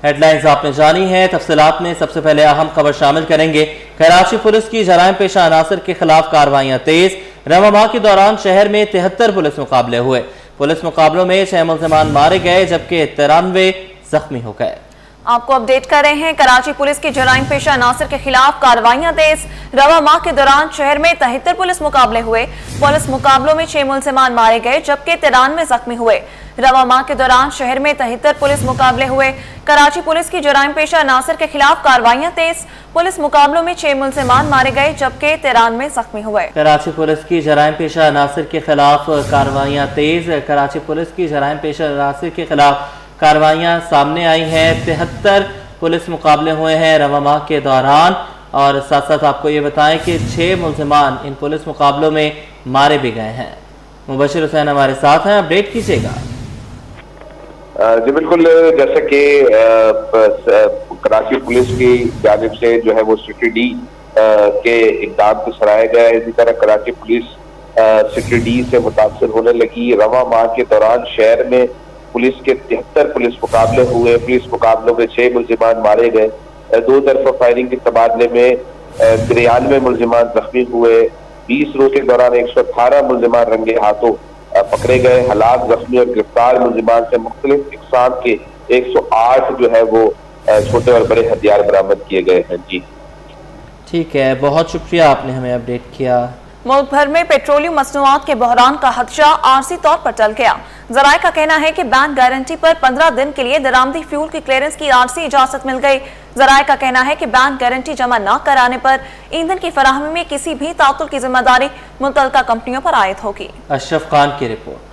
Headlines आपने जानी है, तफसीलात में सबसे पहले अहम खबर शामिल करेंगे। कराची पुलिस की जराइम पेशा अनासर के खिलाफ कार्रवाइयां तेज। रमजान के दौरान शहर में 73 पुलिस मुकाबले हुए। पुलिस मुकाबलों में 6 मुल्जिमान मारे गए जबकि 93 जख्मी हो गए। आपको अपडेट कर रहे हैं, कराची पुलिस की जराइम पेशा अनासर के खिलाफ कार्रवाइयां तेज। रवा माह के दौरान शहर में 73 पुलिस मुकाबले हुए। पुलिस मुकाबलों में 6 मुल्जिमान मारे गए जबकि 93 जख्मी हुए। रवा माह के दौरान शहर में 73 पुलिस मुकाबले हुए। कराची पुलिस की जराइम पेशा अनासर के खिलाफ कार्रवाइयां तेज। पुलिस मुकाबलों में 6 मुल्जिमान मारे गए जबकि 93 जख्मी हुए। कराची पुलिस की जराइम पेशा अनासर के खिलाफ कार्रवाइयां तेज। कराची पुलिस की जराइम पेशा अनासर के खिलाफ कार्रवाइयां सामने आई हैं। 73 पुलिस मुकाबले हुए हैं रवा माह के दौरान। और साथ साथ आपको ये बताएं कि 6 मुल्जिमान इन पुलिस मुकाबलों में मारे भी गए हैं। मुबशिर हुसैन हमारे साथ हैं, अपडेट कीजिएगा। जी बिल्कुल, जैसे कि कराची पुलिस की जानिब से जो है वो सिटी डी के इक़दाम को सराहा गया है। इसी तरह कराची पुलिस सिटी डी से मुतासर होने लगी। रवा माह के दौरान शहर में पुलिस के 73 पुलिस मुकाबले हुए। पुलिस मुकाबलों में 6 मुल्जिमान मारे गए। 2 तरफा फायरिंग के तबादले में 93 मुल्जिमान जख्मी हुए। 20 रोज के दौरान 118 मुल्जिमान रंगे हाथों पकड़े गए। हलाक, जख्मी और गिरफ्तार मुल्जिमान से मुख्तलिफ इक़साम के 108 जो है वो छोटे और बड़े हथियार बरामद किए गए हैं। जी ठीक है, बहुत शुक्रिया, आपने हमें अपडेट किया। मुल्क भर में पेट्रोलियम मसनूआत के बहरान का खदशा आरजी तौर पर टल गया। जराये का कहना है कि बैंक गारंटी पर 15 दिन के लिए दरामदी फ्यूल की क्लियरेंस की आरजी इजाजत मिल गई। जराये का कहना है कि बैंक गारंटी जमा न कराने पर ईंधन की फराहमी में किसी भी तातुल की जिम्मेदारी मुतल्लिका कंपनियों पर आयद होगी। अशरफ खान की report.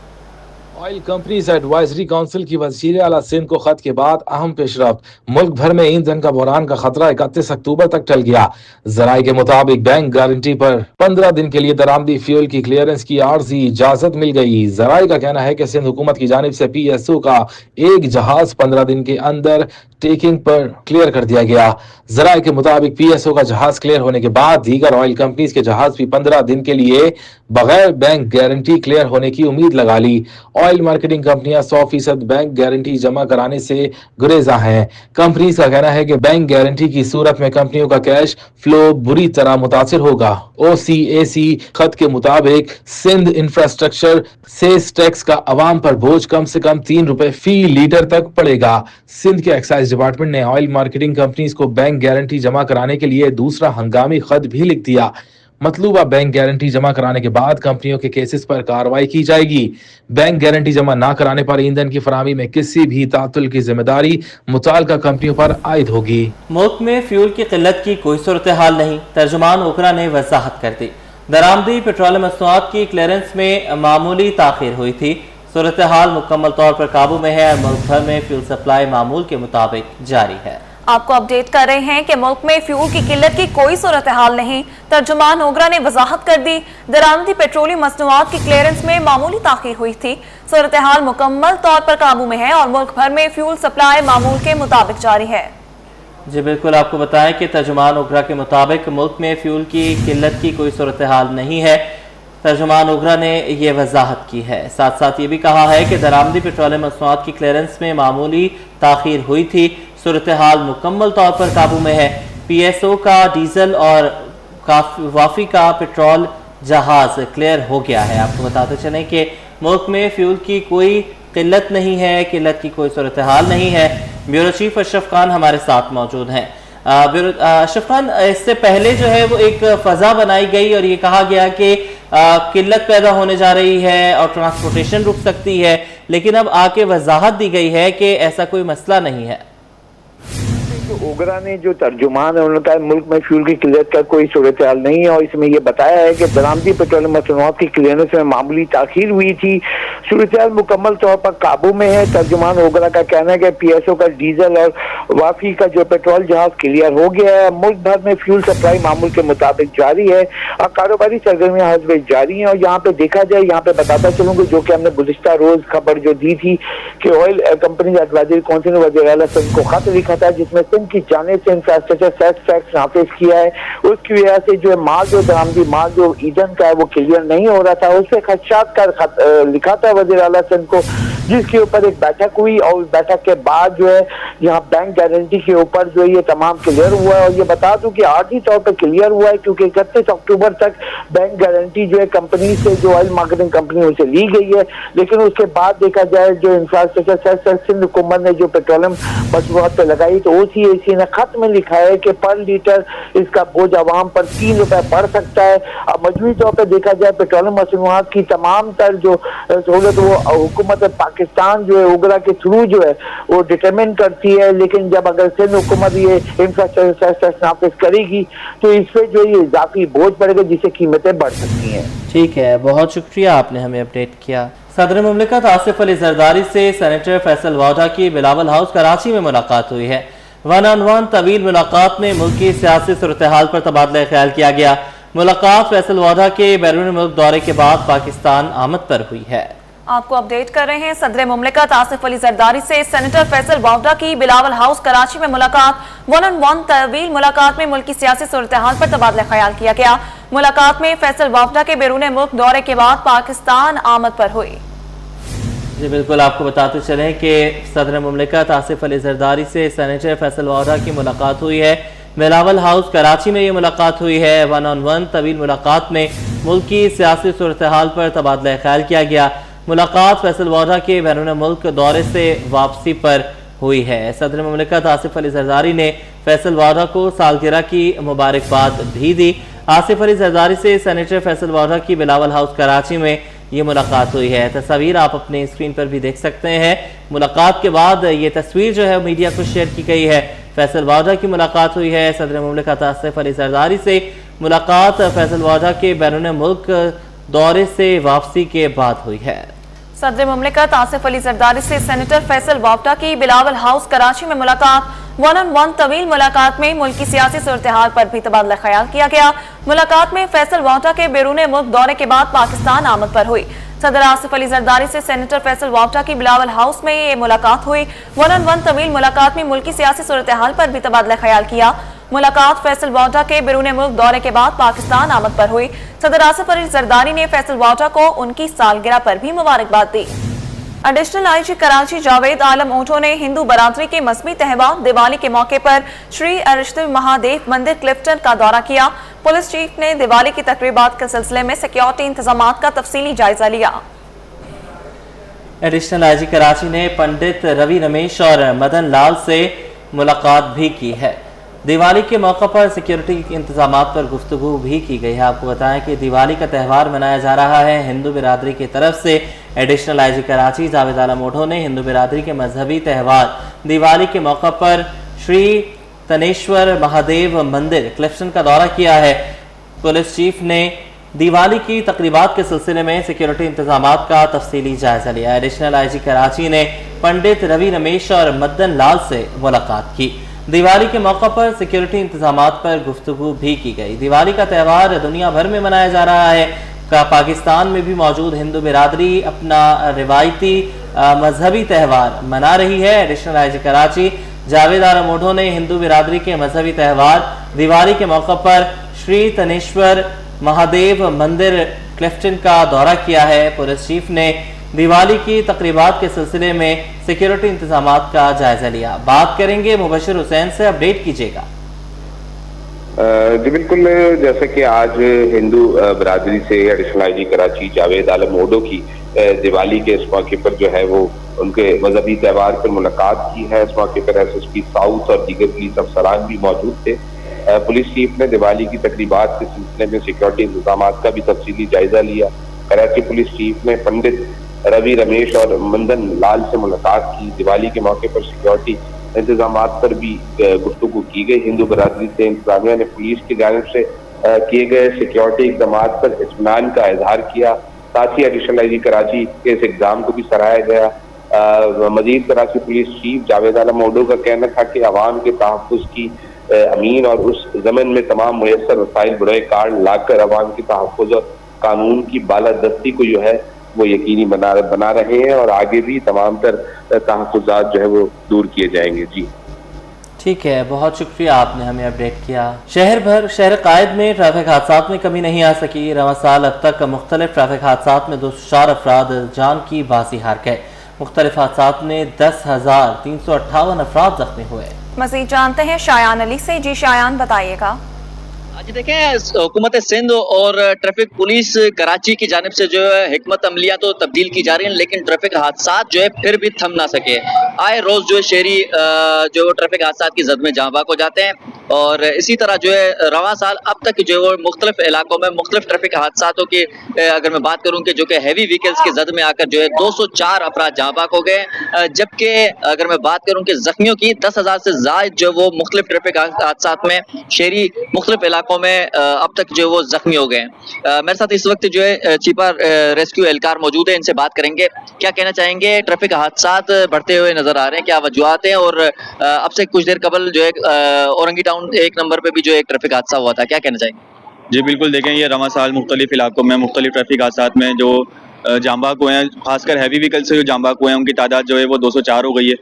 Oil companies advisory council की वज़ीर आला सिंध को खत के बाद अहम पेशरफ्त। मुल्क भर में ईंधन का बहरान का खतरा 31 अक्टूबर तक टल गया। जराये के मुताबिक बैंक गारंटी पर 15 दिन के लिए दरामदी फ्यूल की क्लियरेंस की आर्जी इजाजत मिल गई। जराये का कहना है कि सिंध हुकूमत की जानिब से PSO का एक जहाज 15 दिन के अंदर टेकिंग पर क्लियर कर दिया गया। जराये के मुताबिक PSO का जहाज क्लियर होने के बाद दीगर ऑयल कंपनीज के जहाज भी 15 दिन के लिए बगैर बैंक गारंटी क्लियर होने की उम्मीद लगा ली। ऑयल मार्केटिंग कंपनियां 100% बैंक गारंटी जमा कराने से गुरेजा हैं। कंपनीज का कहना है कि बैंक गारंटी की सूरत में कंपनियों का कैश फ्लो बुरी तरह मुतासिर होगा। OCAC खत के मुताबिक सिंध इंफ्रास्ट्रक्चर सेस टैक्स का अवाम पर बोझ कम से कम 3 रुपए फी लीटर तक पड़ेगा। सिंध के एक्साइज डिपार्टमेंट ने ऑयल मार्केटिंग कंपनीज को बैंक गारंटी जमा कराने के लिए दूसरा हंगामी खत भी लिख दिया। मतलूबा बैंक गारंटी जमा कराने के बाद कंपनियों के केसेस पर कार्रवाई की जाएगी। बैंक गारंटी जमा ना कराने पर ईंधन की फराहमी में किसी भी तातुल की जिम्मेदारी मुताल्लिका कंपनियों पर आयद होगी। मुल्क में फ्यूल की किल्लत की कोई सूरत हाल नहीं, तर्जुमान ओकरा ने वजाहत कर दी। दरामदी पेट्रोलियम मसनूआत की क्लियरेंस में मामूली ताखीर हुई थी। सूरत हाल मुकम्मल तौर पर काबू में है और मुल्क भर में फ्यूल सप्लाई मामूल के मुताबिक जारी है। आपको अपडेट कर रहे हैं कि मुल्क में फ्यूल की किल्लत की कोई सूरत हाल नहीं, तर्जुमान ओगरा ने वजाहत कर दी। दरामदी पेट्रोलियम मसनूआत की क्लियरेंस में मामूली ताखीर हुई थी। सूरत हाल मुकम्मल तौर पर काबू में है और मुल्क भर में फ्यूल सप्लाई मामूल के मुताबिक जारी है। जी बिल्कुल, आपको बताएं कि तर्जुमान ओगरा के मुताबिक मुल्क में फ्यूल की किल्लत की कोई सूरत हाल नहीं है। तर्जुमान ओगरा ने यह वजाहत की है। साथ साथ ये भी कहा है कि दरामदी पेट्रोलियम मसनूआत की क्लियरेंस में मामूली ताखीर हुई थी। सूरत हाल मुकम्मल तौर पर काबू में है। PSO का डीजल और वाफी का पेट्रोल जहाज क्लियर हो गया है। आपको बताते चलें कि मुल्क में फ्यूल की कोई किल्लत नहीं है, किल्लत की कोई सूरत हाल नहीं है। ब्यूरो चीफ अशरफ खान हमारे साथ मौजूद हैं। अशरफ खान, इससे पहले जो है वो एक फ़ज़ा बनाई गई और ये कहा गया कि किल्लत पैदा होने जा रही है और ट्रांसपोर्टेशन रुक सकती है, लेकिन अब आके वजाहत दी गई है कि ऐसा कोई मसला नहीं है। ओगरा ने जो तर्जुमान है उन्होंने कहा मुल्क में फ्यूल की किल्लत का कोई सूरत हाल नहीं है और इसमें यह बताया है कि दरामदी पेट्रोलियम मसनूआत की क्लियरेंस में मामूली ताखीर हुई थी। सूरत हाल मुकम्मल तौर पर काबू में है। तर्जुमान ओगरा का कहना है कि PSO का डीजल और वाफी का जो पेट्रोल जहाज क्लियर हो गया है। मुल्क भर में फ्यूल सप्लाई मामूल के मुताबिक जारी है और कारोबारी सरगर्मियां हर वक्त जारी हैं। और यहाँ पे देखा जाए, यहाँ पे बताता चलूंगा जो कि हमने गुज़िश्ता रोज खबर जो दी थी कि ऑयल कंपनी एडवाइजरी काउंसिल ने वज़ीर आला सिंध को खत लिखा था जिसमें सिंध की जानिब से इंफ्रास्ट्रक्चर सेस टैक्स नाफिज किया है। उसकी वजह से जो माल जो दरामदी माल जो ईंधन का है वो क्लियर नहीं हो रहा था। उससे खदशात का लिखा था वज़ीर आला सिंध को, जिसके ऊपर एक बैठक हुई और बैठक के बाद जो है यहाँ बैंक गारंटी के ऊपर जो ये तमाम क्लियर हुआ है। और ये बता दूं कि आर्थिक तौर पर क्लियर हुआ है क्योंकि 31 अक्टूबर तक बैंक गारंटी जो है कंपनी से, जो ऑयल मार्केटिंग कंपनी उसे ली गई है, लेकिन उसके बाद देखा जाए जो इंफ्रास्ट्रक्चर सिंध हुकूमत ने जो पेट्रोलियम मसनूआत पे लगाई तो OCAC ने खत में लिखा है कि पर लीटर इसका बोझ आवाम पर 3 रुपए बढ़ सकता है। अब मजबूरी तौर पर देखा जाए पेट्रोलियम मसनूआत की तमाम तर जो सहूलत वो हुकूमत पाकिस्तान जो है ओगरा के थ्रू जो है वो डिटरमिन करती है, लेकिन जब अगर सिंध हुकूमत ये इंफ्रास्ट्रक्चर नाफिज करेगी तो इससे जो ये इजाफी बोझ पड़ेगा जिससे कीमतें बढ़ सकती हैं। ठीक है, बहुत शुक्रिया, आपने हमें अपडेट किया। सदर मुमलिकत आसिफ अली जरदारी से सेनेटर फैसल वाडा की बिलावल हाउस कराची में मुलाकात हुई है। वन ऑन वन तवील मुलाकात में मुल्क की सियासी सूरत हाल पर तबादला ख्याल किया गया। मुलाकात फैसल वाडा के बैरून मुल्क दौरे के बाद पाकिस्तान आमद पर हुई है। आपको अपडेट कर रहे हैं। सदर मुमलिकत आसिफ अली जरदारी से सेनेटर फैसल वावडा की बिलावल हाउस कराची में मुलाकात। वन ऑन वन तवील मुलाकात में मुल्क की सियासी सूरत हाल पर तबादला ख्याल किया गया। मुलाकात में फैसल वावडा के बैरून मुल्क दौरे के बाद पाकिस्तान आमद पर हुई। जी बिल्कुल, आपको बताते चलें कि सदर मुमलिकत आसिफ अली जरदारी से सेनेटर फैसल वाडा की मुलाकात हुई है। बिलावल हाउस कराची में ये मुलाकात हुई है। वन ऑन वन तवील मुलाकात में मुल्क की सियासी सूरत हाल पर तबादला ख्याल किया गया। मुलाकात फैसल वाडा के बैरून मुल्क दौरे से वापसी पर हुई है। सदर मुमलिकत आसिफ अली जरदारी ने फैसल वाडा को सालगिरह की मुबारकबाद भी दी। आसिफ अली जरदारी से सेनेटर फैसल वाडा की बिलावल हाउस कराची में ये मुलाकात हुई है। तस्वीर आप अपने स्क्रीन पर भी देख सकते हैं। मुलाकात के बाद ये तस्वीर जो है मीडिया को शेयर की गई है। फैसल वाडा की मुलाकात हुई है। सदर मुमलिकत आसिफ अली जरदारी से मुलाकात फैसल वाडा के बैरून मुल्क दौरे से वापसी के बाद हुई है। सदर मुमलिकत आसिफ अली जरदारी से सेनेटर फैसल वावडा की बिलावल हाउस कराची में मुलाकात। वन ऑन वन तवील मुलाकात में मुल्क की सियासी सूरत हाल पर भी तबादला ख्याल किया गया। मुलाकात में फैसल वावडा के बैरून मुल्क दौरे के बाद पाकिस्तान आमद पर हुई। सदर आसिफ अली जरदारी से सेनेटर फैसल वावडा की बिलावल हाउस में ये मुलाकात हुई। वन ऑन वन तवील मुलाकात में मुल्क की सियासी सूरत हाल पर भी तबादला ख्याल किया। मुलाकात फैसल वावडा के बैरून मुल्क दौरे के बाद पाकिस्तान आमद पर हुई। सदर आसिफ अली जरदारी ने फैसल वावडा को उनकी सालगिरह पर भी मुबारकबाद दी। Additional IG Karachi Javed Alam auto ने हिंदू बरादरी के मजहबी त्यौहार दिवाली के मौके पर श्री अरिष्ट महादेव मंदिर क्लिफ्टन का दौरा किया। पुलिस चीफ ने दिवाली की तकरीबात के सिलसिले में सिक्योरिटी इंतजाम का तफसीली जायजा लिया। एडिशनल IG कराची ने पंडित रवि रमेश और मदन लाल से मुलाकात भी की है। दिवाली के मौके पर सिक्योरिटी के इंतजाम पर गुफ्तगू भी की गई है। आपको बताएं कि दिवाली का त्यौहार मनाया जा रहा है। हिंदू बिरादरी की तरफ से additional IG Karachi Javed Alam auto ने हिंदू बिरादरी के मजहबी त्यौहार दिवाली के मौके पर श्री तनेश्वर महादेव मंदिर क्लिफ्टन का दौरा किया है। पुलिस चीफ ने दिवाली की तकरीबात के सिलसिले में सिक्योरिटी इंतजाम का तफसीली जायजा लिया। एडिशनल IG कराची ने पंडित रवि रमेश और मदन लाल से मुलाकात की। दिवाली के मौके पर सिक्योरिटी इंतजाम पर गुफ्तगू भी की गई। दिवाली का त्यौहार दुनिया भर में मनाया जा रहा है। पाकिस्तान में भी मौजूद हिंदू बिरादरी अपना रिवायती मजहबी त्यौहार मना रही है। Additional IG Karachi Javed Alam auto ने हिंदू बिरादरी के मजहबी त्यौहार दिवाली के मौके पर श्री तनेश्वर महादेव मंदिर क्लिफ्टन का दौरा किया है। पुलिस चीफ ने दिवाली की तकरीबात के सिलसिले में सिक्योरिटी इंतजाम का जायजा लिया। बात करेंगे मुबशिर हुसैन से, अपडेट कीजिएगा। जी बिल्कुल, जैसे कि आज हिंदू बिरादरी से additional IG Karachi Javed Alam auto की दिवाली के इस मौके पर जो है वो उनके मजहबी त्यौहार पर मुलाकात की है। इस मौके पर SSP साउथ और दीगर पुलिस अफसरान भी मौजूद थे। पुलिस चीफ ने दिवाली की तकरीबात के सिलसिले में सिक्योरिटी इंतजाम का भी तफसीली जायजा लिया। कराची पुलिस चीफ ने पंडित रवि रमेश और मदन लाल से मुलाकात की। दिवाली के मौके पर सिक्योरिटी इंतजाम पर भी गुफ्तगू की गई। हिंदू बिरादरी से इंतजामिया ने पुलिस की जानिब से किए गए सिक्योरिटी इक़दाम पर इत्मीनान का इजहार किया। साथ ही एडिशनल IG कराची के इस इक़दाम को भी सराहा गया। मजीद Karachi police chief Javed Alam auto का कहना था कि अवाम के तहफ़्फ़ुज़ की अमीन और उस ज़मन में तमाम मुयस्सर वसाइल बड़े कार्ड लाकर अवाम के तहफ़्फ़ुज़ और कानून की बालादस्ती को जो है वो यकीनी बना रहे हैं और आगे भी तमाम तर तहफ़्फ़ुज़ात जो है वो दूर किए जाएंगे। जी ठीक है, बहुत शुक्रिया, आपने हमें अपडेट किया। शहर कायद में ट्रैफिक हादसात में कमी नहीं आ सकी। रवां साल अब तक मुख्तलिफ ट्रैफिक हादसात में 204 अफराद जान की बाजी हार गए। मुख्तलिफ हादसात में 10,358 अफराद जख्मी हुए। मज़ीद जानते हैं शायान अली से। जी शायान, बताइएगा। जी देखें, हुकूमत सिंध और ट्रैफिक पुलिस कराची की जानिब से जो है हिकमत अमलियाँ तो तब्दील की जा रही हैं, लेकिन ट्रैफिक हादसा जो है फिर भी थम ना सके। आए रोज जो है शहरी जो ट्रैफिक हादसा की जद में जहाँ बाक हो जाते हैं, और इसी तरह जो है रवां साल अब तक जो है मुख्तलिफ इलाकों में मुख्तलिफ ट्रैफिक हादसातों की अगर मैं बात करूँ कि जो कि हैवी व्हीकल्स की जद में आकर जो है 204 अफराद जहाँ बाक हो गए, जबकि अगर मैं बात करूँ कि जख्मियों की 10,000 से ज़ायद जो वो मुख्तलिफ ट्रैफिक हादसात में शहरी मुख्तलिफ इलाकों में अब तक जो वो जख्मी हो गए। मेरे साथ इस वक्त जो है चीपा रेस्क्यू एहलकार मौजूद है, इनसे बात करेंगे। क्या कहना चाहेंगे, ट्रैफिक हादसात बढ़ते हुए नजर आ रहे हैं, क्या वजूहात हैं, और अब से कुछ देर कबल जो है औरंगी टाउन 1 नंबर पे भी जो एक ट्रैफिक हादसा हुआ था, क्या कहना चाहेंगे? जी बिल्कुल, देखें ये रवां साल मुख्तलिफ इलाकों में मुख्तलिफ ट्रैफिक हादसात में जो जांबाक हुए हैं, खासकर हैवी व्हीकल से जो जांबाक हुए हैं उनकी तादाद जो है वो 204 हो गई है,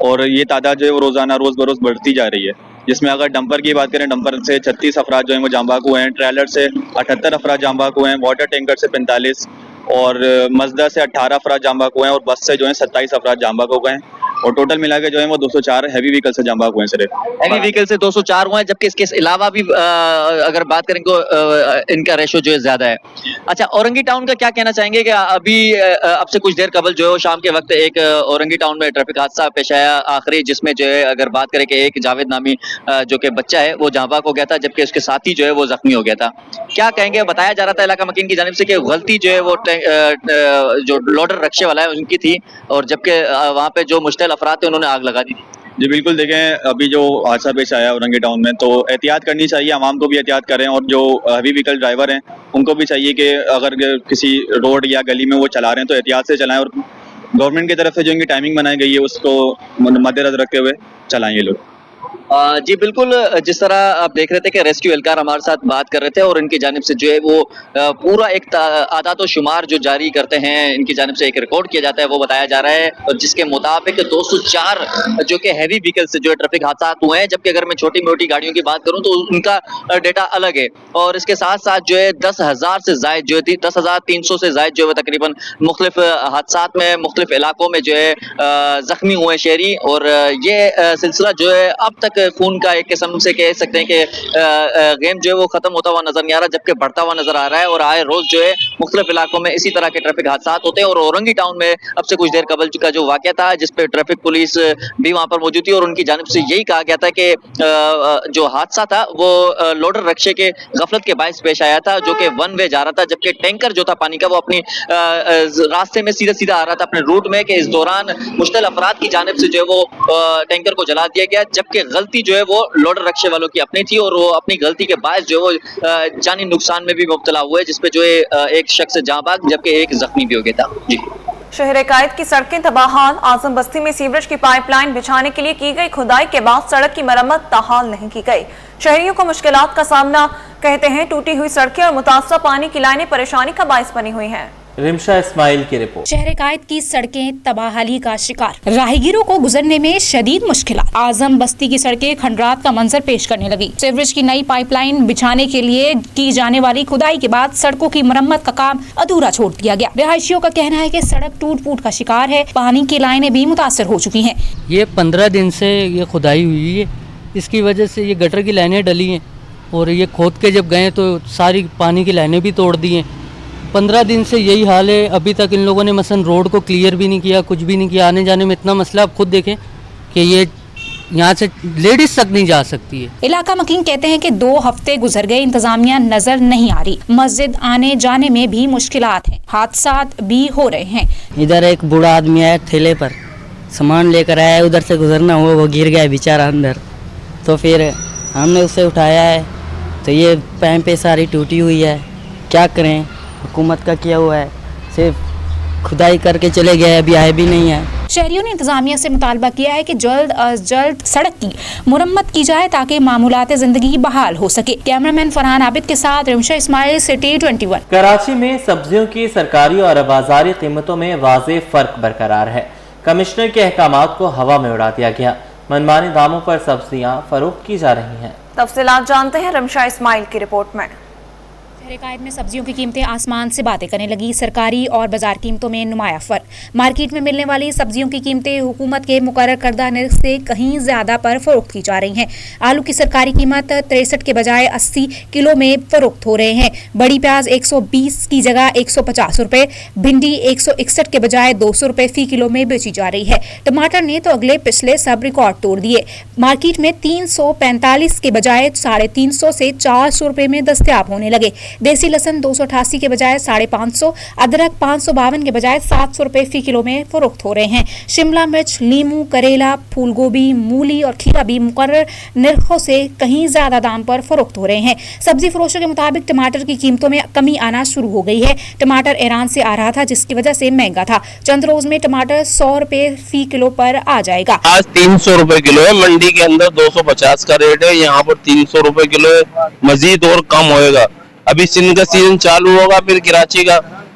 और ये तादाद जो है वो रोज़ाना रोज़ बरोज़ बढ़ती जा रही है। जिसमें अगर डंपर की बात करें, डंपर से 36 अफराद जो हैं वो जांबाक हुए हैं, ट्रेलर से 78 अफराद जांबाक हुए हैं, वाटर टैंकर से 45, और मजदा से 18 अफराद जांबाक हुए हैं, और बस से जो है 27 अफराद जांबाक हो गए हैं, और टोटल मिला के जो है वो 204 हैवी व्हीकल से जांबाक हुए हैं। सिर्फ हैवी व्हीकल से 204 हुए हैं, जबकि इसके अलावा भी अगर बात करें तो इनका रेशो जो है ज्यादा है। अच्छा, औरंगी टाउन का क्या कहना चाहेंगे कि अभी अब से कुछ देर कबल जो है शाम के वक्त एक औरंगी टाउन में ट्रैफिक हादसा पेश आया आखिरी, जिसमें जो है अगर बात करें कि एक जावेद नामी जो कि बच्चा है वो जांबाक हो गया था, जबकि उसके साथी जो है वो जख्मी हो गया था। क्या कहेंगे, बताया जा रहा था इलाका मकीन की जानिब से कि गलती जो है वो जो लोडर रक्शे वाला है उनकी थी, और जबकि वहाँ पे जो मुश्तिल अफराद थे उन्होंने आग लगा दी थी। जी बिल्कुल, देखें अभी जो हादसा पेश आया औरंगी टाउन में, तो एहतियात करनी चाहिए, आवाम को भी एहतियात करें, और जो हैवी व्हीकल ड्राइवर हैं उनको भी चाहिए कि अगर किसी रोड या गली में वो चला रहे हैं तो एहतियात से चलाएं, और गवर्नमेंट की तरफ से जो इनकी टाइमिंग बनाई गई है उसको मद्देनजर रखते हुए चलाएं ये लोग। जी बिल्कुल, जिस तरह आप देख रहे थे कि रेस्क्यू एहलकार हमारे साथ बात कर रहे थे, और इनकी जानिब से जो है वो पूरा एक आदाद व शुमार जो जारी करते हैं, इनकी जानिब से एक रिकॉर्ड किया जाता है, वो बताया जा रहा है, और जिसके मुताबिक 204 जो कि हैवी व्हीकल से जो है ट्रैफिक हादसा हुए हैं, जबकि अगर मैं छोटी मोटी गाड़ियों की बात करूं तो उनका डेटा अलग है। और इसके साथ साथ जो है 10,000 से जायद जो है 10,300 से जायद जो है तकरीबन मुख्तलिफ हादसात में मुख्तलिफ इलाकों में जो है जख्मी हुए शहरी, और ये सिलसिला जो है अब तक खून का एक किस्म से कह सकते हैं कि गेम जो है वो खत्म होता हुआ नजर नहीं आ रहा, जबकि बढ़ता हुआ नजर आ रहा है, और आए रोज जो है मुख्तलिफ इलाकों में इसी तरह के ट्रैफिक हादसा होते हैं। और औरंगी टाउन में अब से कुछ देर कबल का जो वाकया था, जिसपे ट्रैफिक पुलिस भी वहां पर मौजूद थी, और उनकी जानिब से यही कहा गया था कि जो हादसा था वो लोडर रक्शे के गफलत के बायस पेश आया था, जो कि वन वे जा रहा था, जबकि टैंकर जो था पानी का वो अपनी रास्ते में सीधा सीधा आ रहा था अपने रूट में, कि इस दौरान मुश्तिल अफराद की जानिब से जो है वो टैंकर को जला दिया गया, जबकि गलती जो है वो लोडर रक्शे वालों की अपनी थी, और वो अपनी गलती के बायस जो है वो जानी नुकसान में भी मुब्तला हुए, जिसपे जो है एक शख्स जाँ बाग जबकि एक जख्मी भी हो गया था। जी, शहर कायद की सड़कें तबाहाल। आजम बस्ती में सीवरेज की पाइपलाइन बिछाने के लिए की गई खुदाई के बाद सड़क की मरम्मत ताहाल नहीं की गई। शहरियों को मुश्किलात का सामना, कहते हैं टूटी हुई सड़कें और मुतासरा पानी की लाइनें परेशानी का बायस बनी हुई हैं। रिमशा इस्माइल की रिपोर्ट। शहर कायद की सड़कें तबाहाली का शिकार, राहगीरों को गुजरने में शदीद मुश्किलात। आजम बस्ती की सड़कें खंडरात का मंजर पेश करने लगी। सीवरेज की नई पाइपलाइन बिछाने के लिए की जाने वाली खुदाई के बाद सड़कों की मरम्मत का काम अधूरा छोड़ दिया गया। रिहायशियों का कहना है कि सड़क टूट फूट का शिकार है, पानी की लाइनें भी मुतासर हो चुकी हैं। ये 15 दिन से ये खुदाई हुई है, इसकी वजह से ये गटर की लाइनें डली हैं, और ये खोद के जब गए तो सारी पानी की लाइनें भी तोड़ दी हैं। 15 दिन से यही हाल है। अभी तक इन लोगों ने मसलन रोड को क्लियर भी नहीं किया, कुछ भी नहीं किया। आने जाने में इतना मसला, आप खुद देखें कि ये यहाँ से लेडीज तक नहीं जा सकती है। इलाका मकीन कहते हैं कि 2 हफ्ते गुजर गए, इंतजामिया नजर नहीं आ रही। मस्जिद आने जाने में भी मुश्किलात हैं, हादसात भी हो रहे हैं। इधर एक बूढ़ा आदमी आया ठेले पर सामान लेकर आया, उधर से गुजरना हुआ, वो गिर गया बेचारा अंदर, तो फिर हमने उसे उठाया है, तो ये पैंपे सारी टूटी हुई है। क्या करें, हुकूमत का किया हुआ है, सिर्फ खुदाई करके चले गए, अभी आए भी नहीं है। शहरियों ने इंतजामिया से मुतालबा किया है कि जल्द अज जल्द सड़क की मुरम्मत की जाए ताकि मामूलात जिंदगी बहाल हो सके। कैमरामैन फरहान आबिद के साथ रिमशा इस्माइल, सिटी 21। कराची में सब्जियों की सरकारी और बाजारी कीमतों में वाज़ेह फर्क बरकरार है। कमिश्नर के अहकामात को हवा में उड़ा दिया गया। मनमानी दामों पर सब्जियां फरोख्त की जा रही हैं। तफसीलात जानते हैं रिमशा इस्माइल की रिपोर्ट में। कायद में सब्जियों की कीमतें आसमान से बातें करने लगी। सरकारी और बाजार कीमतों में नुमाया फर्क। मार्केट में मिलने वाली सब्जियों की कीमतें हुकूमत के मुकर्रर करदा नर्ख से कहीं ज्यादा पर फरोख्त की जा रही हैं। आलू की सरकारी कीमत 63 के बजाय 80 किलो में फरोख्त हो रहे हैं। बड़ी प्याज 120 की जगह 150 रुपए, भिंडी 161 के बजाय 200 रुपए फी किलो में बेची जा रही है। टमाटर ने तो अगले पिछले सब रिकॉर्ड तोड़ दिए। मार्केट में 345 के बजाय 350 से 400 रुपए में दस्तयाब होने लगे। देसी लहसुन 288 के बजाय 550, अदरक 552 के बजाय 700 रुपए फी किलो में फरोख्त हो रहे हैं। शिमला मिर्च, लीमू, करेला, फूलगोभी, मूली और खीरा भी मुकर्रर निर्खों से कहीं ज्यादा दाम पर फरोख्त हो रहे हैं। सब्जी फरोशों के मुताबिक टमाटर की कीमतों में कमी आना शुरू हो गई है। टमाटर ईरान से आ रहा था जिसकी वजह से महंगा था। चंद रोज में टमाटर 100 रुपए फी किलो पर आ जाएगा। आज 300 रुपए किलो है, मंडी के अंदर 250 का रेट है, यहाँ पर 300 रुपए किलो है। मजीद और कम होएगा। अभी सिंध का सीजन चालू होगा, फिर कराची का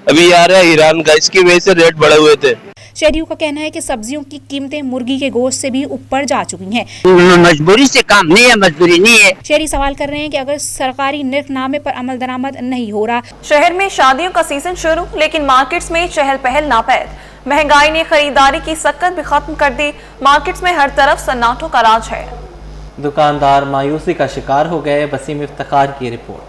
अभी आ रहा है, ईरान का, इसकी वजह से रेट बढ़े हुए थे। शहरियों का कहना है कि सब्जियों की कीमतें मुर्गी के गोश्त से भी ऊपर जा चुकी हैं। मजबूरी से काम नहीं है, मजबूरी नहीं है। शहरी सवाल कर रहे हैं कि अगर सरकारी निर्खनामे पर अमल दरामद नहीं हो रहा। शहर में शादियों का सीजन शुरू, लेकिन मार्केट्स में चहल पहल नापैद। महंगाई ने खरीदारी की सक्कत भी खत्म कर दी। मार्केट्स में हर तरफ सन्नाटों का राज है। दुकानदार मायूसी का शिकार हो गए। वसीम इफ्तिखार की रिपोर्ट।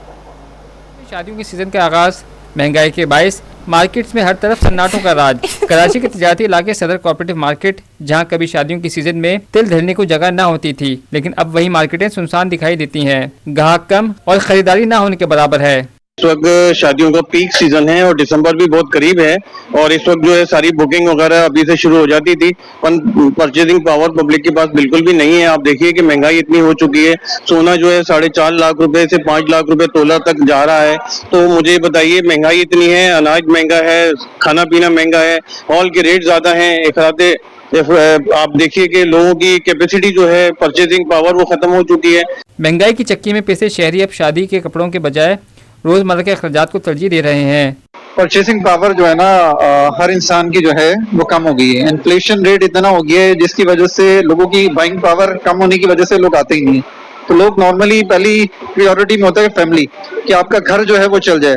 शादियों के सीजन का आगाज, महंगाई के बायस मार्केट्स में हर तरफ सन्नाटों का राज। कराची के तिजारती इलाके सदर कोऑपरेटिव मार्केट, जहां कभी शादियों की सीजन में तिल धरने को जगह न होती थी, लेकिन अब वही मार्केटें सुनसान दिखाई देती हैं। ग्राहक कम और खरीदारी न होने के बराबर है। इस वक्त शादियों का पीक सीजन है और दिसंबर भी बहुत करीब है, और इस वक्त जो है सारी बुकिंग वगैरह अभी से शुरू हो जाती थी। परचेजिंग पावर पब्लिक के पास बिल्कुल भी नहीं है। आप देखिए कि महंगाई इतनी हो चुकी है। सोना जो है 4.5 लाख रुपए से 5 लाख रुपए तोला तक जा रहा है। तो मुझे बताइए, महंगाई इतनी है, अनाज महंगा है, खाना पीना महंगा है, ऑयल के रेट ज्यादा है। आप देखिए कि लोगों की कैपेसिटी जो है, परचेजिंग पावर, वो खत्म हो चुकी है। महंगाई की चक्की में पिसे शहरी अब शादी के कपड़ों के बजाय रोजमर्रा के अखराजात को तरजीह दे रहे हैं। परचेसिंग पावर जो है ना, हर इंसान की जो है वो कम हो गई है। इन्फ्लेशन रेट इतना हो गया है जिसकी वजह से लोगों की बाइंग पावर कम होने की वजह से लोग आते ही नहीं। तो लोग नॉर्मली पहली प्रायोरिटी में होता है फैमिली, कि आपका घर जो है वो चल जाए,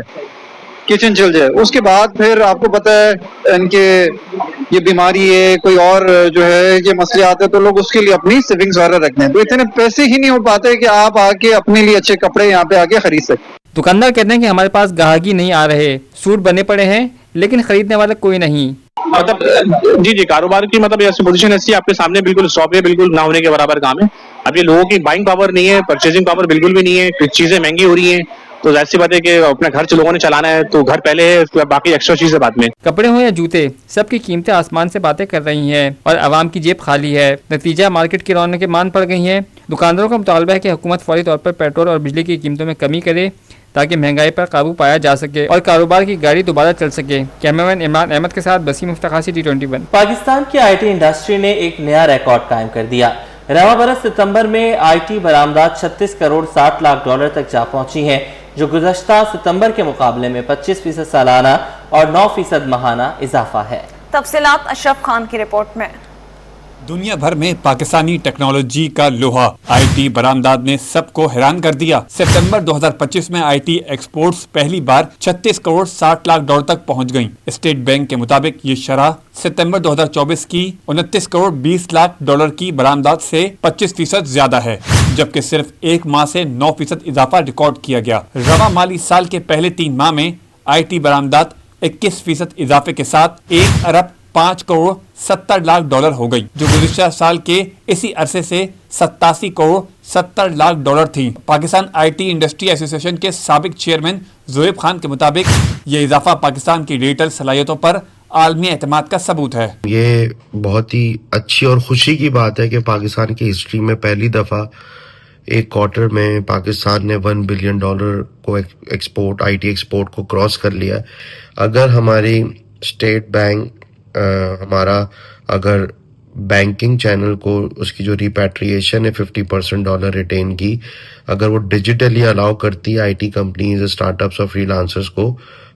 किचन चल जाए। उसके बाद फिर आपको पता है इनके ये बीमारी है, कोई और जो है ये मसले आते हैं, तो लोग उसके लिए अपनी सेविंग्स वगैरह रखते हैं। तो इतने पैसे ही नहीं हो पाते कि आप आके अपने लिए अच्छे कपड़े यहाँ पे आके खरीद सकें। दुकानदार कहते हैं कि हमारे पास ग्राहकी नहीं आ रहे, सूट बने पड़े हैं, लेकिन खरीदने वाला कोई नहीं। मतलब जी कारोबार की मतलब ऐसी पोजीशन ऐसी आपके सामने बिल्कुल शॉप है, बिल्कुल ना होने के बराबर काम है। अब ये लोगों की बाइंग पावर नहीं है, परचेजिंग पावर बिल्कुल भी नहीं है, कुछ चीजें महंगी हो रही हैं। तो जाहिर सी बात है कि अपना घर लोगों ने चलाना है, तो घर पहले है, उसके बाद बाकी एक्स्ट्रा चीजें बाद में। कपड़े हो या जूते, सबकी कीमतें आसमान से बातें कर रही हैं और आवाम की जेब खाली है। नतीजा मार्केट की रौनकें मान पड़ गई हैं। दुकानदारों का मुतालबा है कि हुकूमत फौरी तौर पर पेट्रोल और बिजली की कीमतों में कमी करे ताकि महंगाई पर काबू पाया जा सके और कारोबार की गाड़ी दोबारा चल सके। कैमरामैन इमरान अहमद के साथ वसीम इफ्तिखार, T21। पाकिस्तान की आईटी इंडस्ट्री ने एक नया रिकॉर्ड कायम कर दिया। रवा बरस सितंबर में आईटी बरामदात 36 करोड़ 60 लाख डॉलर तक जा पहुंची है, जो गुज़श्ता सितंबर के मुकाबले में 25% सालाना और 9% माहाना इजाफा है। तफसीलात अशरफ खान की रिपोर्ट में। दुनिया भर में पाकिस्तानी टेक्नोलॉजी का लोहा आईटी बरामदात ने सबको हैरान कर दिया। सितंबर 2025 में आईटी एक्सपोर्ट्स पहली बार 36 करोड़ 60 लाख डॉलर तक पहुंच गईं। स्टेट बैंक के मुताबिक ये शरह सितंबर 2024 की 29 करोड़ 20 लाख डॉलर की बरामदात से 25% ज्यादा है, जबकि सिर्फ एक माह से 9% इजाफा रिकॉर्ड किया गया। रवा माली साल के पहले 3 माह में आईटी बरामदात 21% इजाफे के साथ 1 अरब 5 करोड़ 70 लाख डॉलर हो गई, जो गुज़िश्ता साल के इसी अरसे से 87 करोड़ 70 लाख डॉलर थी। पाकिस्तान आईटी इंडस्ट्री एसोसिएशन के साबिक चेयरमैन ज़ोएब खान के मुताबिक ये इजाफा पाकिस्तान की डिजिटल सलाहियतों पर आलमी एतमाद का सबूत है। ये बहुत ही अच्छी और खुशी की बात है कि पाकिस्तान की हिस्ट्री में पहली दफा एक क्वार्टर में पाकिस्तान ने $1 बिलियन को एक्सपोर्ट, आईटी एक्सपोर्ट को क्रॉस कर लिया है। अगर हमारी स्टेट बैंक हमारा अगर बैंकिंग चैनल को उसकी जो रिपैट्रिएशन है 50% डॉलर रिटेन की, अगर वो डिजिटली अलाउ करती है आईटी कंपनीज, स्टार्टअप्स और फ्रीलांसर्स को,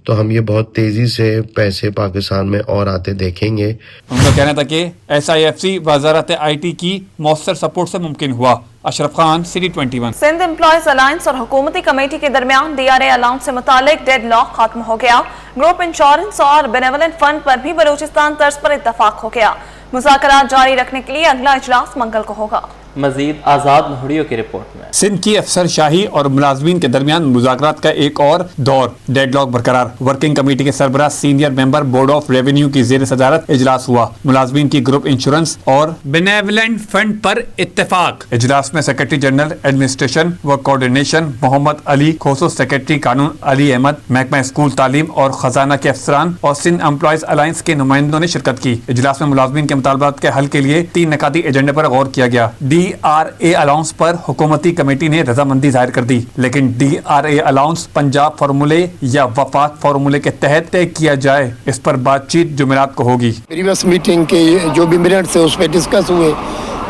तो हम ये बहुत तेजी से पैसे पाकिस्तान में और आते देखेंगे। उनका कहना था कि SIFC वजारत IT की मौसर सपोर्ट से मुमकिन हुआ। Ashraf Khan, city 21। Sindh employees alliance और हुकूमती कमेटी के दरमियान DRA अलाउंस से मुतालिक डेडलॉक खत्म हो गया। ग्रुप इंश्योरेंस और बेनेवलेंट फंड पर भी बलूचिस्तान तर्ज पर इत्तफाक हो गया। मुज़ाकरात जारी रखने के लिए अगला इजलास मंगल को होगा। मजीद आजाद नहुड़ियों की रिपोर्ट में। सिंध की अफसरशाही और मुलाजमीन के दरमियान मुज़ाकरात का एक और दौर, डेडलॉक बरकरार। वर्किंग कमेटी के सरबराह senior member board of revenue की जेर सदारत इजलास हुआ। मुलाजमीन की ग्रुप इंश्योरेंस और बेनेवलेंट फंड पर इत्तेफाक। इजलास में सेक्रेटरी जनरल एडमिनिस्ट्रेशन व कोऑर्डिनेशन मोहम्मद अली, खोसो सेक्रेटरी कानून अली अहमद, महकमा स्कूल तालीम और खजाना के अफसरान और सिंध एम्प्लॉयज अलायंस के नुमाइंदों ने शिरकत की। इजलास में मुलाजमीन के मुतालबात के हल के लिए 3 नकाती एजेंडे पर गौर किया गया। DRA अलाउंस पर हुकूमती कमेटी ने रजामंदी जाहिर कर दी, लेकिन DRA अलाउंस पंजाब फार्मूले या वफाक फार्मूले के तहत तय किया जाए, इस पर बातचीत जुमेरात को होगी। प्रीवियस मीटिंग के जो भी मिनट्स है उस पर डिस्कस हुए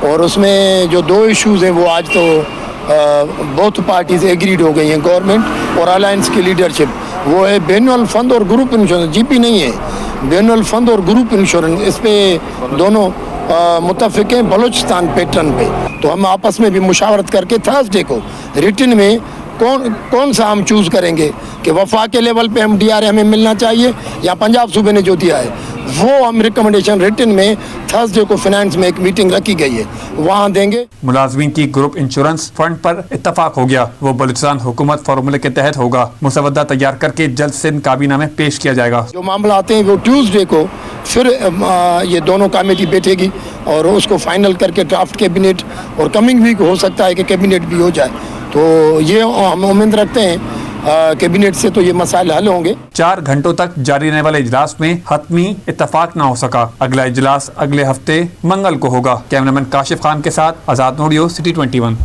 और उसमें जो 2 इश्यूज हैं वो आज तो बोथ पार्टीज एग्रीड हो गई हैं, गवर्नमेंट और अलायंस की लीडरशिप। वो है बैनुअल फंड और ग्रुप इंश्योरेंस, GP नहीं है, बैनुअल फंड और ग्रुप इंश्योरेंस। इस पे दोनों मुत्तफिक हैं बलूचिस्तान पैटर्न पे। तो हम आपस में भी मुशावरत करके थर्सडे को रिटन में कौन सा हम चूज़ करेंगे कि वफाक के लेवल पे हम DRA हमें मिलना चाहिए या पंजाब सूबे ने जो दिया है वो हम रिकमेंडेशन रिटन में थर्सडे को फाइनेंस में एक मीटिंग रखी गई है, वहाँ देंगे। मुलाजमीन की ग्रुप इंश्योरेंस फंड पर इत्तफाक हो गया। वो बलूचिस्तान हुकूमत फार्मूले के तहत होगा। मुसवदा तैयार करके जल्द सिंध काबीना में पेश किया जाएगा। जो मामला आते हैं वो ट्यूसडे को फिर ये दोनों कमेटी बैठेगी और उसको फाइनल करके ड्राफ्ट कैबिनेट, और कमिंग वीक हो सकता है कि कैबिनेट भी हो जाए। तो ये हम उम्मीद रखते हैं कैबिनेट से तो ये मसाइल हल होंगे। 4 घंटों तक जारी रहने वाले इजलास में हतमी इत्तफाक ना हो सका। अगला इजलास अगले हफ्ते मंगल को होगा। कैमरामैन काशिफ खान के साथ आजाद नूरियो, सिटी 21।